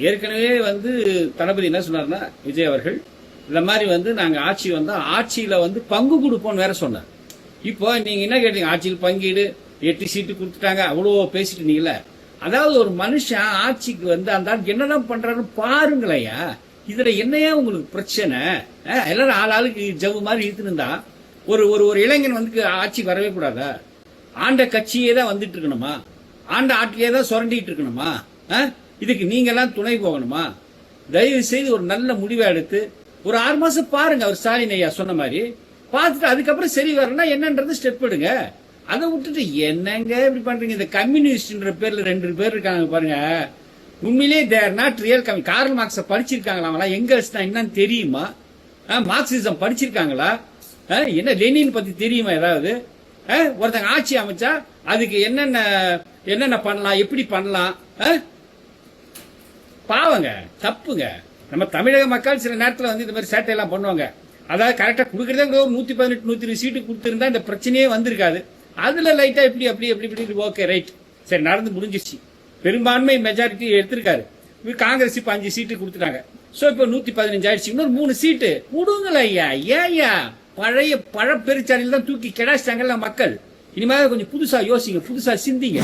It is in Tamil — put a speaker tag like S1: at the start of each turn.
S1: ஏற்கனவே தளபதி என்ன சொன்னார்னா, விஜய் அவர்கள் இந்த மாதிரி நாங்க ஆட்சி வந்தா ஆட்சியில பங்கு கொடுப்போம் வேற சொன்னார். இப்போ நீங்க என்ன கேட்டீங்க, ஆட்சியில் பங்கீடு 8 சீட்டு கொடுத்துட்டாங்க அவ்வளோ பேசிட்டு இருந்தீங்கல்ல. அதாவது ஒரு மனுஷன் ஆட்சிக்கு அந்த என்னதான் பண்றாரு பாருங்களையா. இதுல என்னையா உங்களுக்கு பிரச்சனை? எல்லாரும் ஆளுக்கு ஜவு மாதிரி இழுத்துருந்தா ஒரு ஒரு ஒரு இளைஞன் ஆட்சி வரவே கூடாதா? ஆண்ட கட்சியே தான் வந்துட்டு இருக்கணுமா? ஆண்ட ஆட்சியே தான் சுரண்டிட்டு இருக்கணுமா? இதுக்கு நீங்க எல்லாம் துணை போகணுமா? தயவு செய்து ஒரு நல்ல முடிவை எடுத்து ஒரு 6 மாசம் பாருங்க. அவர் ஸ்டாலின் ஐயா சொன்ன மாதிரி பார்த்துட்டு அதுக்கப்புறம் சரி வரனா என்னன்றது ஸ்டெப் எடுங்க. அதை விட்டுட்டு என்னங்க இப்படி பண்றீங்க? இந்த கம்யூனிஸ்ட்ன்ற பேர்ல 2 பேர் இருக்காங்க பாருங்க. உண்மையிலேயே they're not real Karl Marx படிச்சிருக்காங்களா? எங்கல்ஸ் என்னன்னு தெரியுமா? மார்க்சிசம் படிச்சிருக்காங்களா? என்ன லெனின் பத்தி தெரியுமா ஏதாவது? ஒருத்தங்க ஆட்சி அமைச்சா அதுக்கு என்னென்ன பண்ணலாம், எப்படி பண்ணலாம்? பாவங்க, தப்புங்க. நம்ம தமிழக மக்கள் சில நேரத்தில் இந்த மாதிரி சேட்டை எல்லாம் பண்ணுவாங்க. அதாவது கரெக்டா கொடுக்கறதே 118 120 சீட்டு கொடுத்திருந்தா இந்த பிரச்சனையே வந்திருக்காது. அதுல லைட்டா இப்படி அப்படி எப்படி ஓகே ரைட் சரி நடந்து முடிஞ்சிருச்சு. பெரும்பான்மை மெஜாரிட்டி எடுத்திருக்காரு. காங்கிரஸ் இப்ப 5 சீட்டு கொடுத்துட்டாங்க. சோ இப்ப 115 ஆயிடுச்சு. இன்னொரு 3 சீட்டு கொடுங்கல ஐயா. ஏயா பழைய பழப்பெருச்சாலையில் தான் தூக்கி கிடாச்சிட்டாங்கல்ல மக்கள். இனிமேல் கொஞ்சம் புதுசா யோசிங்க, புதுசா சிந்திங்க.